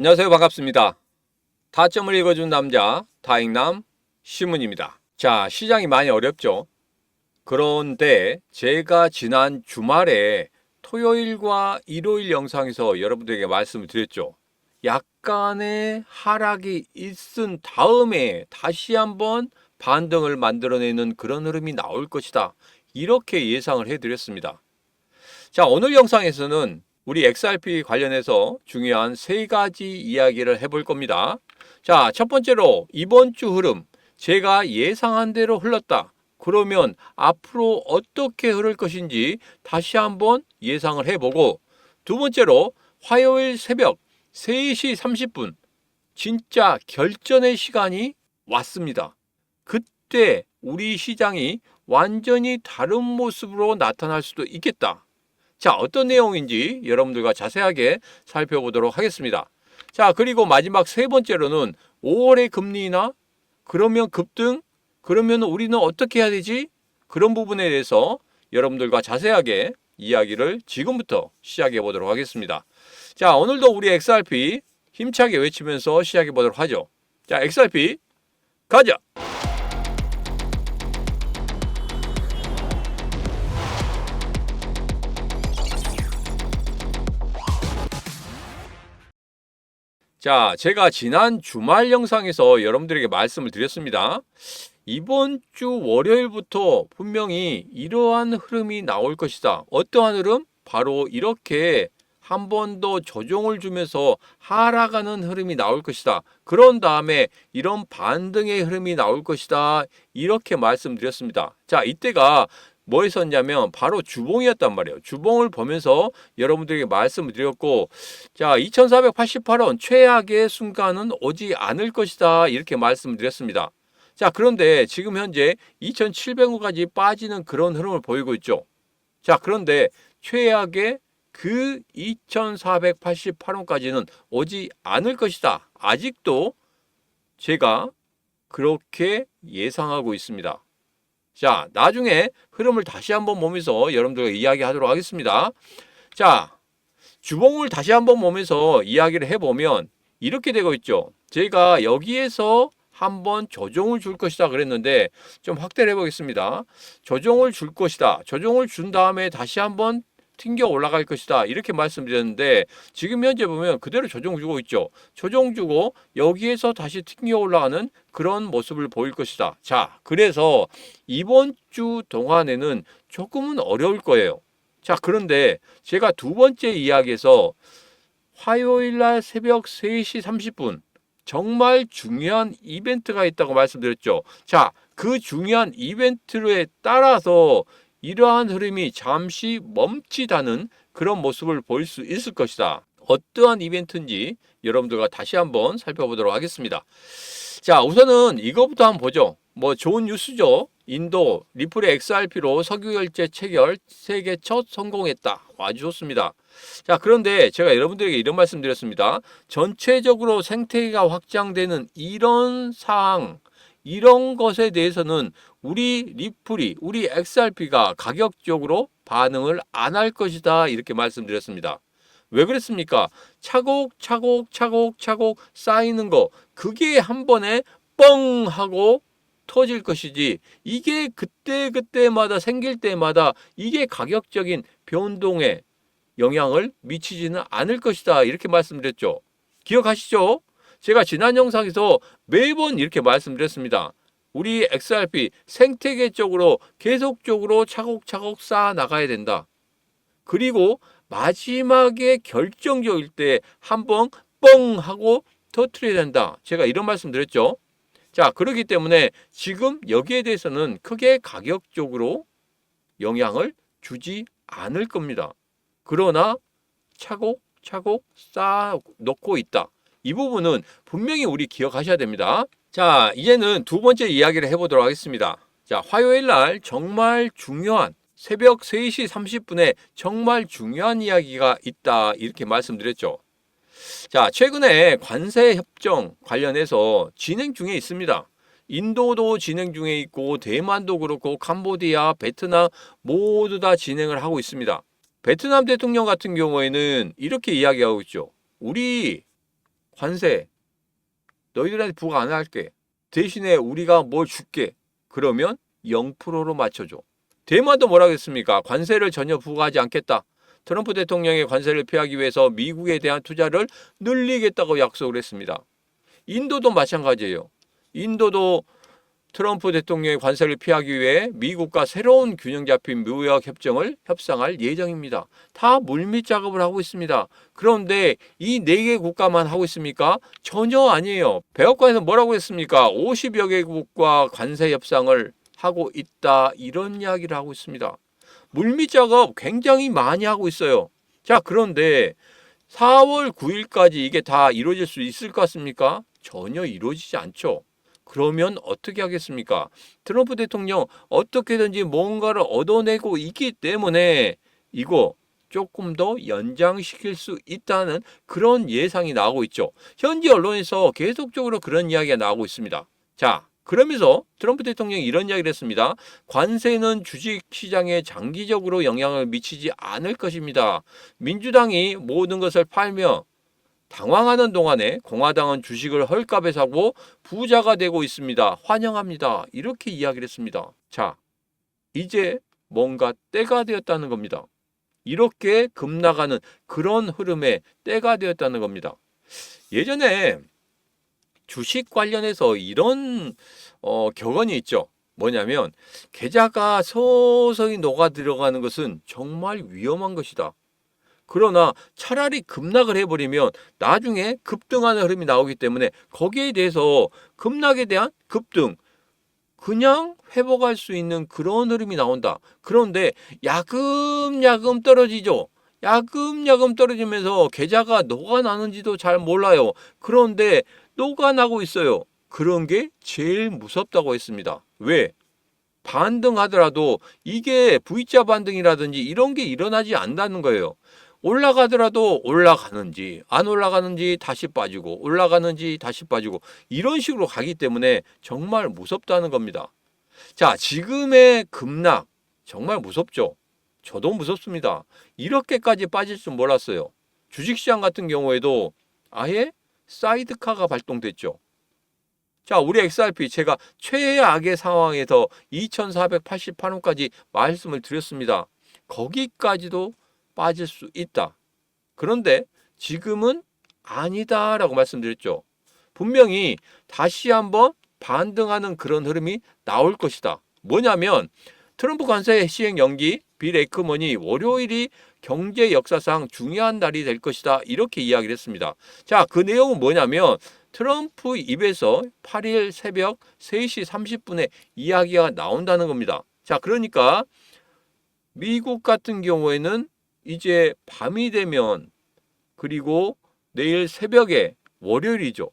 안녕하세요. 반갑습니다. 타점을 읽어준 남자 다익남 신문입니다. 자, 시장이 많이 어렵죠. 그런데 제가 지난 주말에 토요일과 일요일 영상에서 여러분들에게 말씀을 드렸죠. 약간의 하락이 있은 다음에 다시 한번 반등을 만들어내는 그런 흐름이 나올 것이다. 이렇게 예상을 해드렸습니다. 자, 오늘 영상에서는 우리 XRP 관련해서 중요한 세 가지 이야기를 해볼 겁니다. 자, 첫 번째로 이번 주 흐름, 제가 예상한 대로 흘렀다. 그러면 앞으로 어떻게 흐를 것인지 다시 한번 예상을 해보고, 두 번째로 화요일 새벽 3시 30분, 진짜 결전의 시간이 왔습니다. 그때 우리 시장이 완전히 다른 모습으로 나타날 수도 있겠다. 자, 어떤 내용인지 여러분들과 자세하게 살펴보도록 하겠습니다. 자, 그리고 마지막 세 번째로는 5월의 금리 인하, 그러면 급등, 그러면 우리는 어떻게 해야 되지? 그런 부분에 대해서 여러분들과 자세하게 이야기를 지금부터 시작해 보도록 하겠습니다. 자, 오늘도 우리 XRP 힘차게 외치면서 시작해 보도록 하죠. 자, XRP 가자! 자, 제가 지난 주말 영상에서 여러분들에게 말씀을 드렸습니다. 이번 주 월요일부터 분명히 이러한 흐름이 나올 것이다. 어떠한 흐름? 바로 이렇게 한 번 더 조정을 주면서 하락하는 흐름이 나올 것이다. 그런 다음에 이런 반등의 흐름이 나올 것이다. 이렇게 말씀드렸습니다. 자, 이때가 뭐였었냐면 바로 주봉이었단 말이에요. 주봉을 보면서 여러분들에게 말씀을 드렸고, 자, 2488원 최악의 순간은 오지 않을 것이다. 이렇게 말씀을 드렸습니다. 자, 그런데 지금 현재 2700원까지 빠지는 그런 흐름을 보이고 있죠. 자, 그런데 최악의 그 2488원까지는 오지 않을 것이다. 아직도 제가 그렇게 예상하고 있습니다. 자, 나중에 흐름을 다시 한번 보면서 여러분들과 이야기하도록 하겠습니다. 자, 주봉을 다시 한번 보면서 이야기를 해보면 이렇게 되고 있죠. 제가 여기에서 한번 조정을 줄 것이다 그랬는데 좀 확대를 해보겠습니다. 조정을 줄 것이다. 조정을 준 다음에 다시 한번 튕겨 올라갈 것이다. 이렇게 말씀드렸는데 지금 현재 보면 그대로 조정 주고 있죠. 조정 주고 여기에서 다시 튕겨 올라가는 그런 모습을 보일 것이다. 자, 그래서 이번 주 동안에는 조금은 어려울 거예요. 자, 그런데 제가 두 번째 이야기에서 화요일 날 새벽 3시 30분 정말 중요한 이벤트가 있다고 말씀드렸죠. 자, 그 중요한 이벤트에 따라서 이러한 흐름이 잠시 멈칫하는 그런 모습을 보일 수 있을 것이다. 어떠한 이벤트인지 여러분들과 다시 한번 살펴보도록 하겠습니다. 자, 우선은 이거부터 한번 보죠. 뭐 좋은 뉴스죠. 인도 리플의 XRP로 석유 결제 체결 세계 첫 성공했다. 아주 좋습니다. 자, 그런데 제가 여러분들에게 이런 말씀 드렸습니다. 전체적으로 생태계가 확장되는 이런 사항, 이런 것에 대해서는 우리 리플이, 우리 XRP가 가격적으로 반응을 안 할 것이다. 이렇게 말씀드렸습니다. 왜 그랬습니까? 차곡차곡 쌓이는 거, 그게 한 번에 뻥 하고 터질 것이지, 이게 그때마다 생길 때마다 이게 가격적인 변동에 영향을 미치지는 않을 것이다. 이렇게 말씀드렸죠. 기억하시죠? 제가 지난 영상에서 매번 이렇게 말씀드렸습니다. 우리 XRP 생태계 쪽으로 계속적으로 차곡차곡 쌓아 나가야 된다. 그리고 마지막에 결정적일 때 한번 뻥 하고 터트려야 된다. 제가 이런 말씀 드렸죠. 자, 그렇기 때문에 지금 여기에 대해서는 크게 가격적으로 영향을 주지 않을 겁니다. 그러나 차곡차곡 쌓아 놓고 있다. 이 부분은 분명히 우리 기억하셔야 됩니다. 자, 이제는 두 번째 이야기를 해보도록 하겠습니다. 자, 화요일 날 정말 중요한 새벽 3시 30분에 정말 중요한 이야기가 있다. 이렇게 말씀드렸죠. 자, 최근에 관세 협정 관련해서 진행 중에 있습니다. 인도도 진행 중에 있고 대만도 그렇고 캄보디아, 베트남 모두 다 진행을 하고 있습니다. 베트남 대통령 같은 경우에는 이렇게 이야기하고 있죠. 우리 관세 너희들한테 부과 안 할게. 대신에 우리가 뭘 줄게. 그러면 0%로 맞춰줘. 대만도 뭐라 그랬습니까? 관세를 전혀 부과하지 않겠다. 트럼프 대통령의 관세를 피하기 위해서 미국에 대한 투자를 늘리겠다고 약속을 했습니다. 인도도 마찬가지예요. 인도도 트럼프 대통령의 관세를 피하기 위해 미국과 새로운 균형 잡힌 무역 협정을 협상할 예정입니다. 다 물밑 작업을 하고 있습니다. 그런데 이 4개 국가만 하고 있습니까? 전혀 아니에요. 백악관에서 뭐라고 했습니까? 50여 개국과 관세 협상을 하고 있다. 이런 이야기를 하고 있습니다. 물밑 작업 굉장히 많이 하고 있어요. 자, 그런데 4월 9일까지 이게 다 이루어질 수 있을 것 같습니까? 전혀 이루어지지 않죠. 그러면 어떻게 하겠습니까? 트럼프 대통령 어떻게든지 뭔가를 얻어내고 있기 때문에 이거 조금 더 연장시킬 수 있다는 그런 예상이 나오고 있죠. 현지 언론에서 계속적으로 그런 이야기가 나오고 있습니다. 자, 그러면서 트럼프 대통령이 이런 이야기를 했습니다. 관세는 주식시장에 장기적으로 영향을 미치지 않을 것입니다. 민주당이 모든 것을 팔며 당황하는 동안에 공화당은 주식을 헐값에 사고 부자가 되고 있습니다. 환영합니다. 이렇게 이야기를 했습니다. 자, 이제 뭔가 때가 되었다는 겁니다. 이렇게 급락하는 그런 흐름에 때가 되었다는 겁니다. 예전에 주식 관련해서 이런 격언이 있죠. 뭐냐면 계좌가 서서히 녹아 들어가는 것은 정말 위험한 것이다. 그러나 차라리 급락을 해버리면 나중에 급등하는 흐름이 나오기 때문에 거기에 대해서 급락에 대한 급등 그냥 회복할 수 있는 그런 흐름이 나온다. 그런데 야금야금 떨어지죠. 야금야금 떨어지면서 계좌가 녹아나는지도 잘 몰라요. 그런데 녹아나고 있어요. 그런 게 제일 무섭다고 했습니다. 왜? 반등하더라도 이게 V자 반등이라든지 이런 게 일어나지 않는다는 거예요. 올라가더라도 올라가는지 안 올라가는지 다시 빠지고 올라가는지 다시 빠지고 이런 식으로 가기 때문에 정말 무섭다는 겁니다. 자, 지금의 급락 정말 무섭죠. 저도 무섭습니다. 이렇게까지 빠질 줄 몰랐어요. 주식시장 같은 경우에도 아예 사이드카가 발동됐죠. 자, 우리 XRP 제가 최악의 상황에서 2488원까지 말씀을 드렸습니다. 거기까지도 빠질 수 있다. 그런데 지금은 아니다라고 말씀드렸죠. 분명히 다시 한번 반등하는 그런 흐름이 나올 것이다. 뭐냐면 트럼프 관세 시행 연기, 빌 에이크먼이 월요일이 경제 역사상 중요한 날이 될 것이다. 이렇게 이야기를 했습니다. 자, 그 내용은 뭐냐면 트럼프 입에서 8일 새벽 3시 30분에 이야기가 나온다는 겁니다. 자, 그러니까 미국 같은 경우에는 이제 밤이 되면 그리고 내일 새벽에 월요일이죠.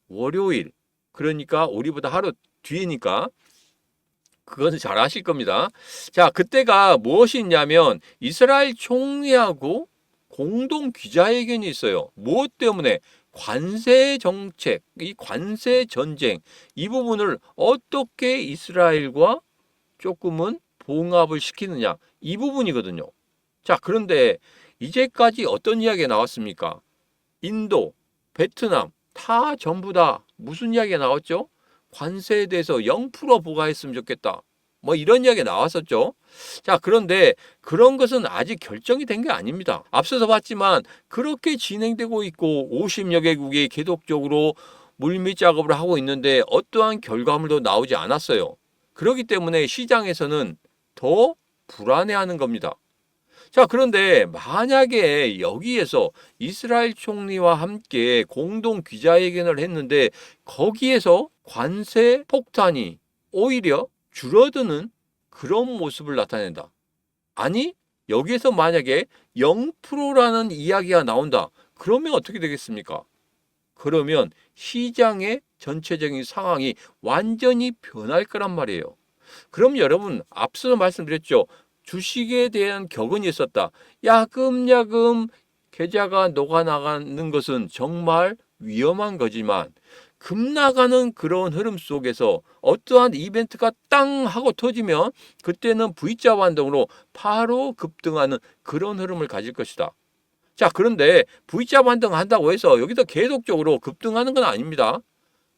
월요일. 그러니까 우리보다 하루 뒤니까 그것은 잘 아실 겁니다. 자, 그때가 무엇이 있냐면 이스라엘 총리하고 공동 기자회견이 있어요. 무엇 때문에? 관세 정책, 이 관세 전쟁, 이 부분을 어떻게 이스라엘과 조금은 봉합을 시키느냐, 이 부분이거든요. 자, 그런데 이제까지 어떤 이야기가 나왔습니까? 인도, 베트남 다 전부 다 무슨 이야기가 나왔죠? 관세에 대해서 0% 부과했으면 좋겠다. 뭐 이런 이야기가 나왔었죠. 자, 그런데 그런 것은 아직 결정이 된 게 아닙니다. 앞서서 봤지만 그렇게 진행되고 있고 50여 개국이 계속적으로 물밑 작업을 하고 있는데 어떠한 결과물도 나오지 않았어요. 그렇기 때문에 시장에서는 더 불안해하는 겁니다. 자, 그런데 만약에 여기에서 이스라엘 총리와 함께 공동 기자회견을 했는데 거기에서 관세 폭탄이 오히려 줄어드는 그런 모습을 나타낸다. 아니, 여기에서 만약에 0%라는 이야기가 나온다. 그러면 어떻게 되겠습니까? 그러면 시장의 전체적인 상황이 완전히 변할 거란 말이에요. 그럼 여러분, 앞서 말씀드렸죠. 주식에 대한 격언이 있었다. 야금야금 계좌가 녹아나가는 것은 정말 위험한 거지만 급나가는 그런 흐름 속에서 어떠한 이벤트가 땅 하고 터지면 그때는 V자 반등으로 바로 급등하는 그런 흐름을 가질 것이다. 자, 그런데 V자 반등한다고 해서 여기서 계속적으로 급등하는 건 아닙니다.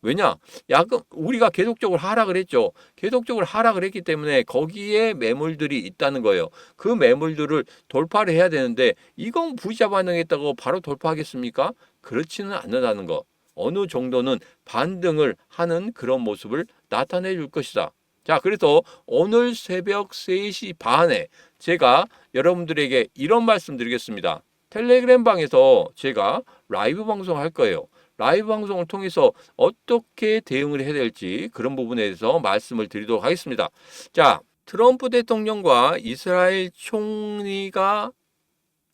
왜냐? 야금 우리가 계속적으로 하락을 했죠. 계속적으로 하락을 했기 때문에 거기에 매물들이 있다는 거예요. 그 매물들을 돌파를 해야 되는데 이건 V자 반등했다고 바로 돌파하겠습니까? 그렇지는 않는다는 거. 어느 정도는 반등을 하는 그런 모습을 나타내 줄 것이다. 자, 그래서 오늘 새벽 3시 반에 제가 여러분들에게 이런 말씀 드리겠습니다. 텔레그램 방에서 제가 라이브 방송할 거예요. 라이브 방송을 통해서 어떻게 대응을 해야 될지 그런 부분에 대해서 말씀을 드리도록 하겠습니다. 자, 트럼프 대통령과 이스라엘 총리가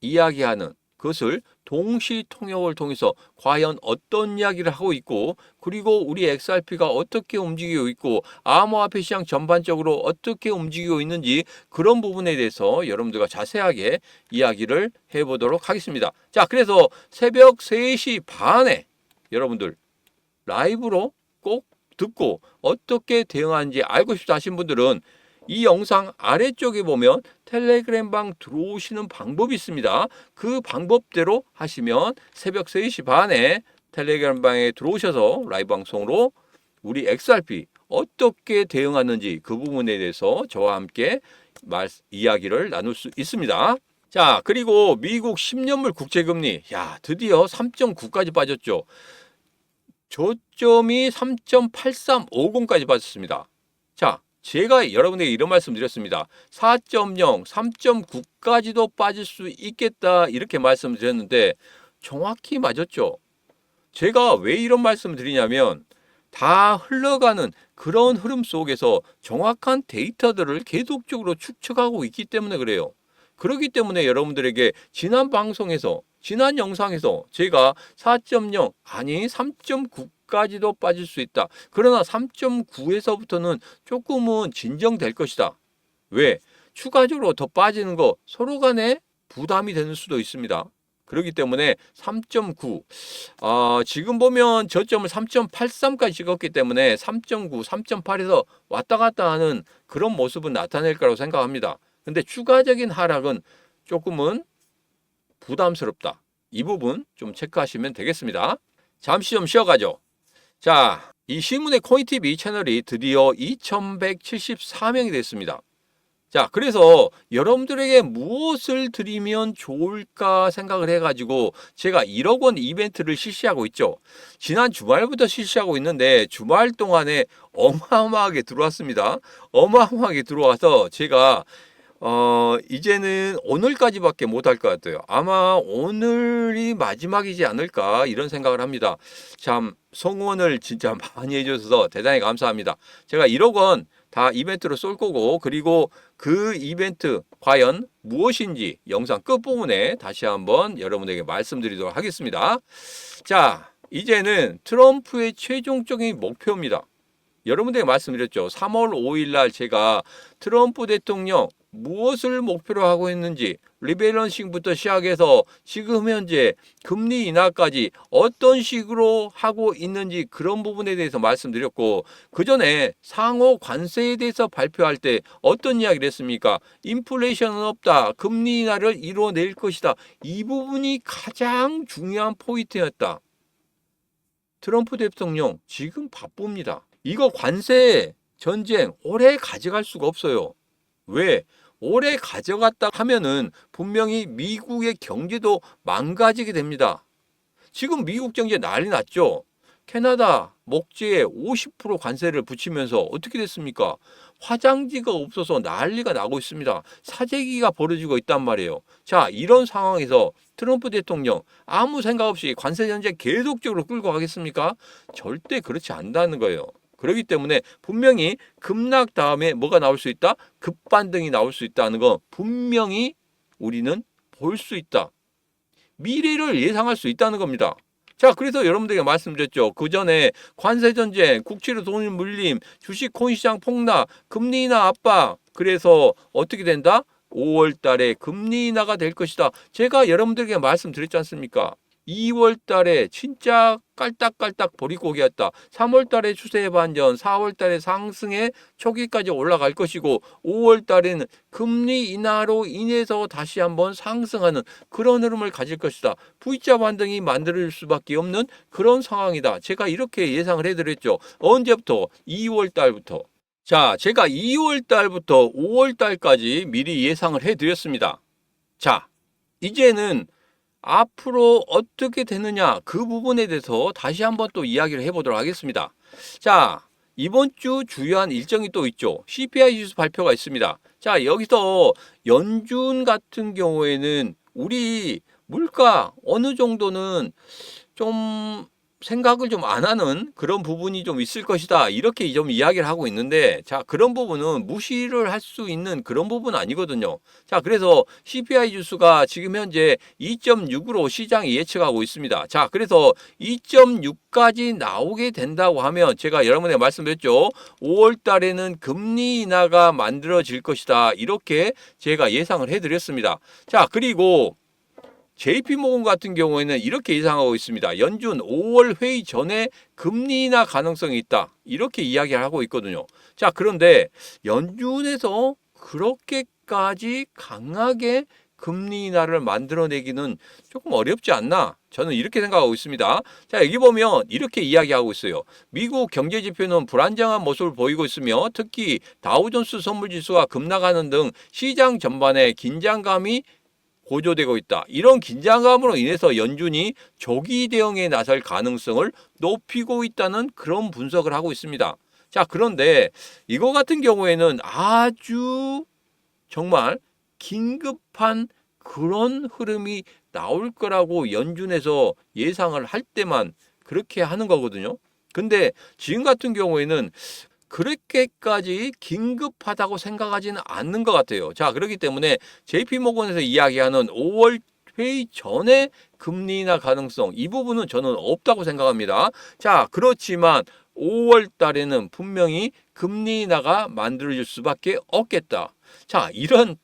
이야기하는 그것을 동시 통역을 통해서 과연 어떤 이야기를 하고 있고, 그리고 우리 XRP가 어떻게 움직이고 있고 암호화폐 시장 전반적으로 어떻게 움직이고 있는지 그런 부분에 대해서 여러분들과 자세하게 이야기를 해보도록 하겠습니다. 자, 그래서 새벽 3시 반에 여러분들 라이브로 꼭 듣고 어떻게 대응하는지 알고 싶다 하신 분들은 이 영상 아래쪽에 보면 텔레그램 방 들어오시는 방법이 있습니다. 그 방법대로 하시면 새벽 3시 반에 텔레그램 방에 들어오셔서 라이브 방송으로 우리 XRP 어떻게 대응하는지 그 부분에 대해서 저와 함께 이야기를 나눌 수 있습니다. 자, 그리고 미국 10년물 국채금리, 야, 드디어 3.9까지 빠졌죠. 저점이 3.8350까지 빠졌습니다. 자, 제가 여러분에게 이런 말씀 드렸습니다. 4.0, 3.9까지도 빠질 수 있겠다 이렇게 말씀드렸는데 정확히 맞았죠. 제가 왜 이런 말씀을 드리냐면 다 흘러가는 그런 흐름 속에서 정확한 데이터들을 계속적으로 축적하고 있기 때문에 그래요. 그렇기 때문에 여러분들에게 지난 방송에서 지난 영상에서 제가 4.0 아니 3.9까지도 빠질 수 있다. 그러나 3.9에서부터는 조금은 진정될 것이다. 왜? 추가적으로 더 빠지는 거 서로 간에 부담이 되는 수도 있습니다. 그렇기 때문에 3.9 지금 보면 저점을 3.83까지 찍었기 때문에 3.9, 3.8에서 왔다 갔다 하는 그런 모습은 나타낼 거라고 생각합니다. 근데 추가적인 하락은 조금은 부담스럽다. 이 부분 좀 체크하시면 되겠습니다. 잠시 좀 쉬어가죠. 자, 이 신문의 코인TV 채널이 드디어 2174명이 됐습니다. 자, 그래서 여러분들에게 무엇을 드리면 좋을까 생각을 해가지고 제가 1억 원 이벤트를 실시하고 있죠. 지난 주말부터 실시하고 있는데 주말 동안에 어마어마하게 들어왔습니다. 어마어마하게 들어와서 제가 이제는 오늘까지밖에 못할 것 같아요. 아마 오늘이 마지막이지 않을까 이런 생각을 합니다. 참 성원을 진짜 많이 해주셔서 대단히 감사합니다. 제가 1억 원 다 이벤트로 쏠 거고, 그리고 그 이벤트 과연 무엇인지 영상 끝부분에 다시 한번 여러분에게 말씀드리도록 하겠습니다. 자, 이제는 트럼프의 최종적인 목표입니다. 여러분들에게 말씀드렸죠. 3월 5일 날 제가 트럼프 대통령 무엇을 목표로 하고 있는지 리밸런싱부터 시작해서 지금 현재 금리 인하까지 어떤 식으로 하고 있는지 그런 부분에 대해서 말씀드렸고, 그 전에 상호 관세에 대해서 발표할 때 어떤 이야기를 했습니까? 인플레이션은 없다. 금리 인하를 이뤄낼 것이다. 이 부분이 가장 중요한 포인트였다. 트럼프 대통령 지금 바쁩니다. 이거 관세 전쟁 오래 가져갈 수가 없어요. 왜? 오래 가져갔다 하면은 분명히 미국의 경제도 망가지게 됩니다. 지금 미국 경제 난리 났죠. 캐나다 목재에 50% 관세를 붙이면서 어떻게 됐습니까? 화장지가 없어서 난리가 나고 있습니다. 사재기가 벌어지고 있단 말이에요. 자, 이런 상황에서 트럼프 대통령 아무 생각 없이 관세 전쟁 계속적으로 끌고 가겠습니까? 절대 그렇지 않다는 거예요. 그렇기 때문에 분명히 급락 다음에 뭐가 나올 수 있다? 급반등이 나올 수 있다는 거 분명히 우리는 볼 수 있다. 미래를 예상할 수 있다는 겁니다. 자, 그래서 여러분들에게 말씀드렸죠. 그 전에 관세 전쟁, 국채로 돈을 물림, 주식 코인 시장 폭락, 금리 인하 압박. 그래서 어떻게 된다? 5월 달에 금리 인하가 될 것이다. 제가 여러분들에게 말씀드렸지 않습니까? 2월 달에 진짜 깔딱깔딱 보릿고개였다. 3월 달에 추세 반전, 4월 달에 상승의 초기까지 올라갈 것이고 5월 달에는 금리 인하로 인해서 다시 한번 상승하는 그런 흐름을 가질 것이다. V자 반등이 만들어질 수밖에 없는 그런 상황이다. 제가 이렇게 예상을 해드렸죠. 언제부터? 2월 달부터. 자, 제가 2월 달부터 5월 달까지 미리 예상을 해드렸습니다. 자, 이제는 앞으로 어떻게 되느냐 그 부분에 대해서 다시 한번 또 이야기를 해보도록 하겠습니다. 자, 이번 주 주요한 일정이 또 있죠. CPI 지수 발표가 있습니다. 자, 여기서 연준 같은 경우에는 우리 물가 어느 정도는 좀 생각을 좀 안 하는 그런 부분이 좀 있을 것이다. 이렇게 좀 이야기를 하고 있는데, 자, 그런 부분은 무시를 할 수 있는 그런 부분 아니거든요. 자, 그래서 CPI 지수가 지금 현재 2.6으로 시장이 예측하고 있습니다. 자, 그래서 2.6까지 나오게 된다고 하면 제가 여러분에게 말씀드렸죠. 5월 달에는 금리 인하가 만들어질 것이다. 이렇게 제가 예상을 해드렸습니다. 자, 그리고 JP모건 같은 경우에는 이렇게 예상하고 있습니다. 연준 5월 회의 전에 금리 인하 가능성이 있다. 이렇게 이야기를 하고 있거든요. 자, 그런데 연준에서 그렇게까지 강하게 금리 인하를 만들어내기는 조금 어렵지 않나? 저는 이렇게 생각하고 있습니다. 자, 여기 보면 이렇게 이야기하고 있어요. 미국 경제 지표는 불안정한 모습을 보이고 있으며 특히 다우존스 선물지수가 급락하는 등 시장 전반에 긴장감이 고조되고 있다. 이런 긴장감으로 인해서 연준이 조기 대응에 나설 가능성을 높이고 있다는 그런 분석을 하고 있습니다. 자, 그런데 이거 같은 경우에는 아주 정말 긴급한 그런 흐름이 나올 거라고 연준에서 예상을 할 때만 그렇게 하는 거거든요. 근데 지금 같은 경우에는 그렇게까지 긴급하다고 생각하지는 않는 것 같아요. 자, 그렇기 때문에 JP모건에서 이야기하는 5월 회의 전에 금리 인하 가능성 이 부분은 저는 없다고 생각합니다. 자, 그렇지만 5월 달에는 분명히 금리 인하가 만들어질 수밖에 없겠다. 자, 이런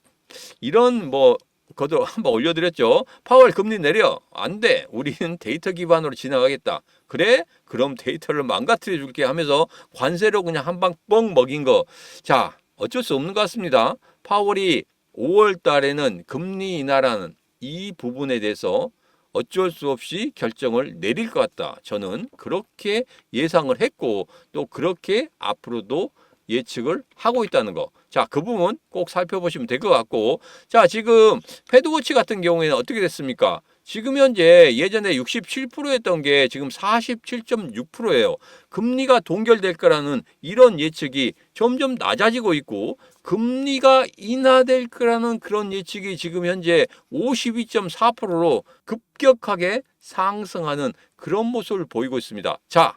그것도 한번 올려드렸죠. 파월 금리 내려. 안 돼. 우리는 데이터 기반으로 지나가겠다. 그래? 그럼 데이터를 망가뜨려 줄게 하면서 관세로 그냥 한 방 뻥 먹인 거. 자, 어쩔 수 없는 것 같습니다. 파월이 5월 달에는 금리 인하라는 이 부분에 대해서 어쩔 수 없이 결정을 내릴 것 같다. 저는 그렇게 예상을 했고 또 그렇게 앞으로도 예측을 하고 있다는 거. 자, 그 부분 꼭 살펴보시면 될 것 같고. 자, 지금 패드워치 같은 경우에는 어떻게 됐습니까? 지금 현재 예전에 67%였던 게 지금 47.6%예요. 금리가 동결될 거라는 이런 예측이 점점 낮아지고 있고 금리가 인하될 거라는 그런 예측이 지금 현재 52.4%로 급격하게 상승하는 그런 모습을 보이고 있습니다. 자,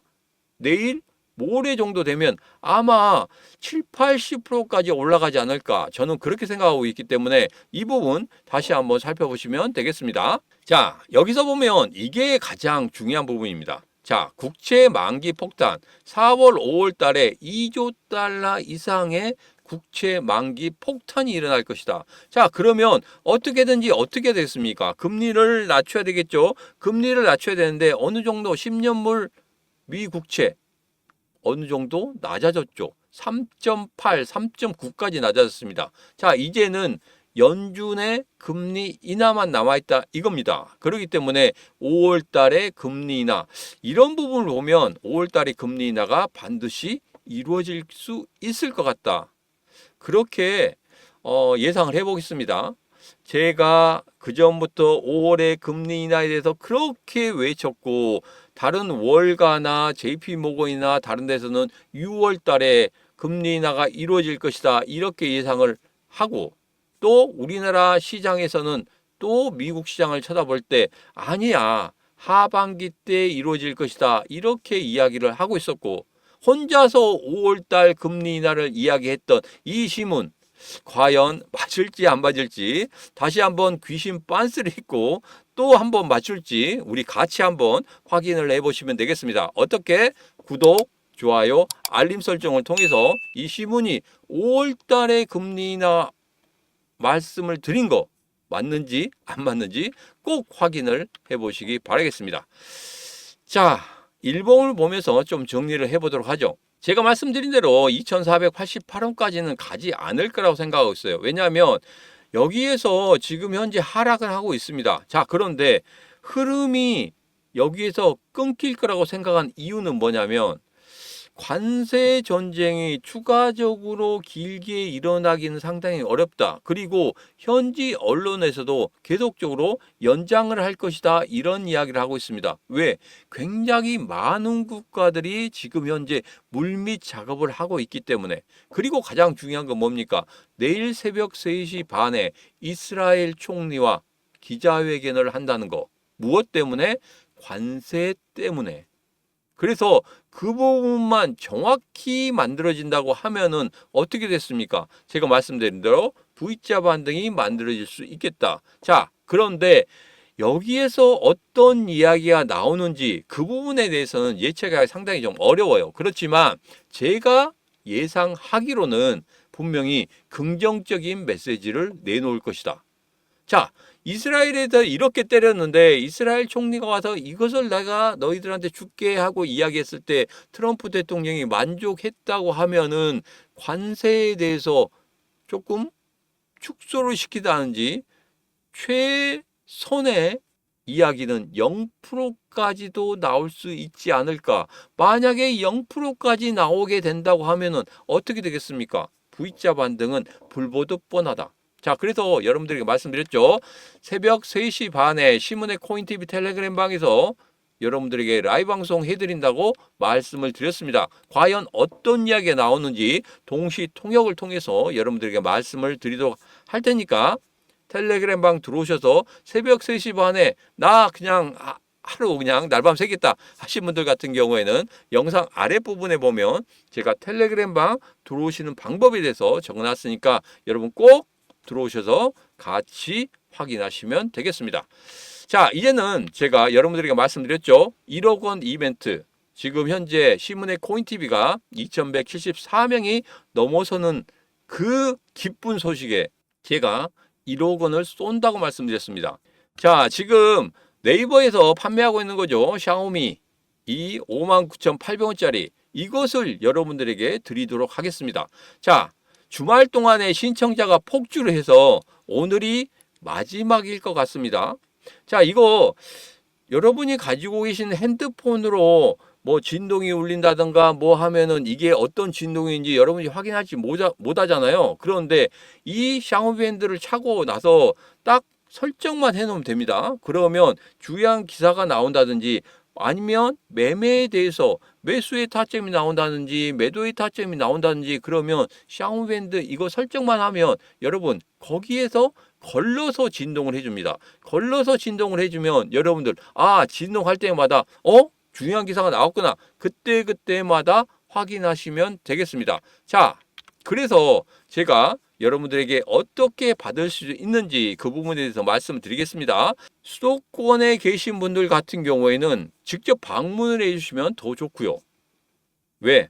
내일 모레 정도 되면 아마 7, 80%까지 올라가지 않을까 저는 그렇게 생각하고 있기 때문에 이 부분 다시 한번 살펴보시면 되겠습니다. 자, 여기서 보면 이게 가장 중요한 부분입니다. 자, 국채 만기 폭탄 4월, 5월 달에 2조 달러 이상의 국채 만기 폭탄이 일어날 것이다. 자, 그러면 어떻게든지 어떻게 됐습니까? 금리를 낮춰야 되겠죠. 금리를 낮춰야 되는데 어느 정도 10년물 미국채 어느 정도 낮아졌죠. 3.8, 3.9까지 낮아졌습니다. 자, 이제는 연준의 금리 인하만 남아있다 이겁니다. 그렇기 때문에 5월 달에 금리 인하 이런 부분을 보면 5월 달에 금리 인하가 반드시 이루어질 수 있을 것 같다. 그렇게 예상을 해보겠습니다. 제가 그전부터 5월에 금리 인하에 대해서 그렇게 외쳤고 다른 월가나 JP모건이나 다른 데서는 6월 달에 금리 인하가 이루어질 것이다. 이렇게 예상을 하고 또 우리나라 시장에서는 또 미국 시장을 쳐다볼 때 아니야. 하반기 때 이루어질 것이다. 이렇게 이야기를 하고 있었고 혼자서 5월 달 금리 인하를 이야기했던 이 신문 과연 맞을지 안 맞을지 다시 한번 귀신 빤스를 입고 또 한번 맞출지 우리 같이 한번 확인을 해보시면 되겠습니다. 어떻게? 구독, 좋아요, 알림 설정을 통해서 이 신문이 5월 달에 금리 인하 말씀을 드린 거 맞는지 안 맞는지 꼭 확인을 해보시기 바라겠습니다. 자, 일봉을 보면서 좀 정리를 해보도록 하죠. 제가 말씀드린 대로 2488원까지는 가지 않을 거라고 생각하고 있어요. 왜냐하면 여기에서 지금 현재 하락을 하고 있습니다. 자, 그런데 흐름이 여기에서 끊길 거라고 생각한 이유는 뭐냐면 관세 전쟁이 추가적으로 길게 일어나기는 상당히 어렵다. 그리고 현지 언론에서도 계속적으로 연장을 할 것이다. 이런 이야기를 하고 있습니다. 왜? 굉장히 많은 국가들이 지금 현재 물밑 작업을 하고 있기 때문에. 그리고 가장 중요한 건 뭡니까? 내일 새벽 3시 반에 이스라엘 총리와 기자회견을 한다는 거. 무엇 때문에? 관세 때문에. 그래서 그 부분만 정확히 만들어진다고 하면은 어떻게 됐습니까? 제가 말씀드린 대로 V자 반등이 만들어질 수 있겠다. 자, 그런데 여기에서 어떤 이야기가 나오는지 그 부분에 대해서는 예측하기 상당히 좀 어려워요. 그렇지만 제가 예상하기로는 분명히 긍정적인 메시지를 내놓을 것이다. 자, 이스라엘에다 이렇게 때렸는데 이스라엘 총리가 와서 이것을 내가 너희들한테 줄게 하고 이야기했을 때 트럼프 대통령이 만족했다고 하면은 관세에 대해서 조금 축소를 시키다는지 최선의 이야기는 0%까지도 나올 수 있지 않을까. 만약에 0%까지 나오게 된다고 하면은 어떻게 되겠습니까? V자 반등은 불보듯 뻔하다. 자, 그래서 여러분들에게 말씀드렸죠. 새벽 3시 반에 신문의 코인TV 텔레그램 방에서 여러분들에게 라이브 방송 해드린다고 말씀을 드렸습니다. 과연 어떤 이야기가 나오는지 동시 통역을 통해서 여러분들에게 말씀을 드리도록 할 테니까 텔레그램 방 들어오셔서 새벽 3시 반에 나 그냥 하루 그냥 날밤 새겠다 하신 분들 같은 경우에는 영상 아랫부분에 보면 제가 텔레그램 방 들어오시는 방법에 대해서 적어놨으니까 여러분 꼭 들어오셔서 같이 확인하시면 되겠습니다. 자, 이제는 제가 여러분들에게 말씀드렸죠. 1억 원 이벤트. 지금 현재 신문의 코인TV가 2174명이 넘어서는 그 기쁜 소식에 제가 1억 원을 쏜다고 말씀드렸습니다. 자, 지금 네이버에서 판매하고 있는 거죠. 샤오미 이 59,800원짜리 이것을 여러분들에게 드리도록 하겠습니다. 자, 주말 동안에 신청자가 폭주를 해서 오늘이 마지막일 것 같습니다. 자, 이거 여러분이 가지고 계신 핸드폰으로 뭐 진동이 울린다든가 뭐 하면은 이게 어떤 진동인지 여러분이 확인하지 못하잖아요. 그런데 이 샤오미 밴드를 차고 나서 딱 설정만 해놓으면 됩니다. 그러면 중요한 기사가 나온다든지 아니면 매매에 대해서 매수의 타점이 나온다든지 매도의 타점이 나온다든지 그러면 샤오미 밴드 이거 설정만 하면 여러분 거기에서 걸러서 진동을 해줍니다. 걸러서 진동을 해주면 여러분들 진동할 때마다 중요한 기사가 나왔구나. 그때마다 확인하시면 되겠습니다. 자, 그래서 제가 여러분들에게 어떻게 받을 수 있는지 그 부분에 대해서 말씀을 드리겠습니다. 수도권에 계신 분들 같은 경우에는 직접 방문을 해주시면 더 좋고요. 왜?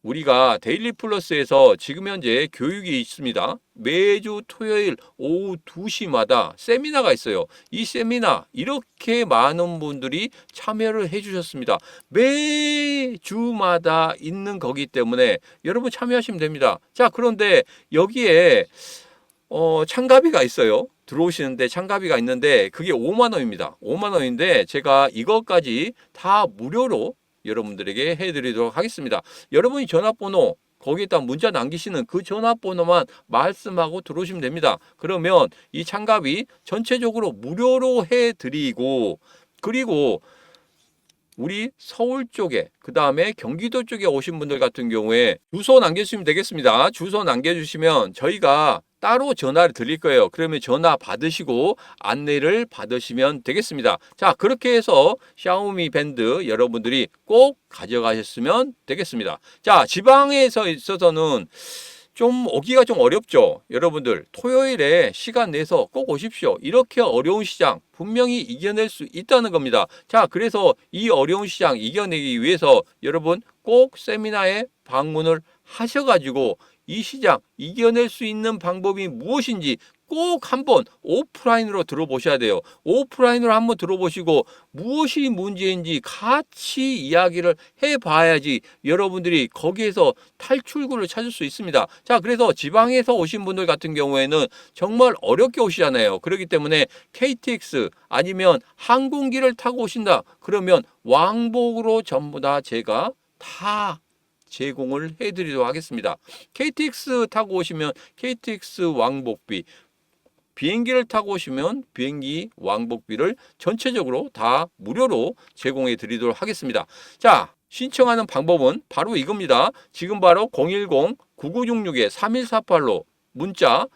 우리가 데일리 플러스에서 지금 현재 교육이 있습니다. 매주 토요일 오후 2시마다 세미나가 있어요. 이 세미나 이렇게 많은 분들이 참여를 해주셨습니다. 매주마다 있는 거기 때문에 여러분 참여하시면 됩니다. 자, 그런데 여기에 참가비가 있어요. 들어오시는데 참가비가 있는데 그게 5만 원입니다. 5만 원인데 제가 이것까지 다 무료로 여러분들에게 해드리도록 하겠습니다. 여러분이 전화번호 거기에다 문자 남기시는 그 전화번호만 말씀하고 들어오시면 됩니다. 그러면 이 참가비 전체적으로 무료로 해드리고 그리고 우리 서울 쪽에 그 다음에 경기도 쪽에 오신 분들 같은 경우에 주소 남겨주시면 되겠습니다. 주소 남겨주시면 저희가 따로 전화를 드릴 거예요. 그러면 전화 받으시고 안내를 받으시면 되겠습니다. 자, 그렇게 해서 샤오미 밴드 여러분들이 꼭 가져가셨으면 되겠습니다. 자, 지방에서 있어서는 좀 오기가 좀 어렵죠. 여러분들 토요일에 시간 내서 꼭 오십시오. 이렇게 어려운 시장 분명히 이겨낼 수 있다는 겁니다. 자, 그래서 이 어려운 시장 이겨내기 위해서 여러분 꼭 세미나에 방문을 하셔가지고 이 시장 이겨낼 수 있는 방법이 무엇인지 꼭 한번 오프라인으로 들어보셔야 돼요. 오프라인으로 한번 들어보시고 무엇이 문제인지 같이 이야기를 해봐야지 여러분들이 거기에서 탈출구를 찾을 수 있습니다. 자, 그래서 지방에서 오신 분들 같은 경우에는 정말 어렵게 오시잖아요. 그렇기 때문에 KTX 아니면 항공기를 타고 오신다. 그러면 왕복으로 전부 다 제가 다 제공을 해드리도록 하겠습니다. KTX 타고 오시면 KTX 왕복비, 비행기를 타고 오시면 비행기 왕복비를 전체적으로 다 무료로 제공해 드리도록 하겠습니다. 자, 신청하는 방법은 바로 이겁니다. 지금 바로 010-9966-3148로 문자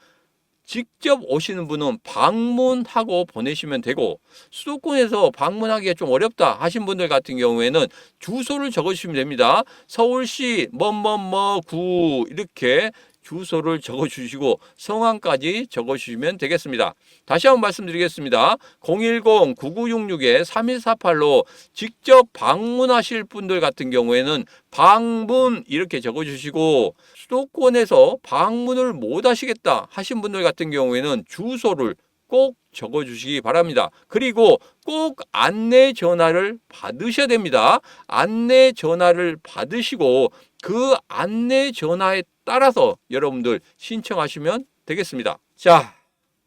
직접 오시는 분은 방문하고 보내시면 되고, 수도권에서 방문하기가 좀 어렵다 하신 분들 같은 경우에는 주소를 적어주시면 됩니다. 서울시 뭐뭐뭐 구 이렇게 주소를 적어주시고 성함까지 적어주시면 되겠습니다. 다시 한번 말씀드리겠습니다. 010-9966-3148로 직접 방문하실 분들 같은 경우에는 방문 이렇게 적어주시고, 수도권에서 방문을 못 하시겠다 하신 분들 같은 경우에는 주소를 꼭 적어주시기 바랍니다. 그리고 꼭 안내 전화를 받으셔야 됩니다. 안내 전화를 받으시고 그 안내 전화에 따라서 여러분들 신청하시면 되겠습니다. 자,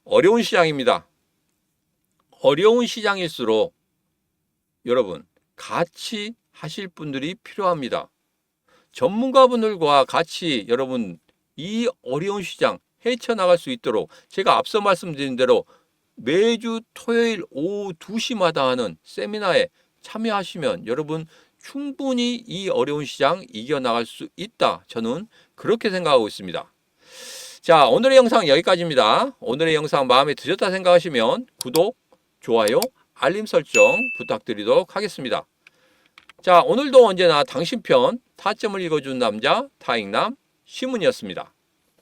어려운 시장입니다. 어려운 시장일수록 여러분 같이 하실 분들이 필요합니다. 전문가분들과 같이 여러분 이 어려운 시장 헤쳐나갈 수 있도록 제가 앞서 말씀드린 대로 매주 토요일 오후 2시마다 하는 세미나에 참여하시면 여러분 충분히 이 어려운 시장 이겨나갈 수 있다. 저는 그렇게 생각하고 있습니다. 자, 오늘의 영상 여기까지입니다. 오늘의 영상 마음에 드셨다 생각하시면 구독, 좋아요, 알림 설정 부탁드리도록 하겠습니다. 자, 오늘도 언제나 당신 편 타점을 읽어준 남자 타익남 신문이었습니다.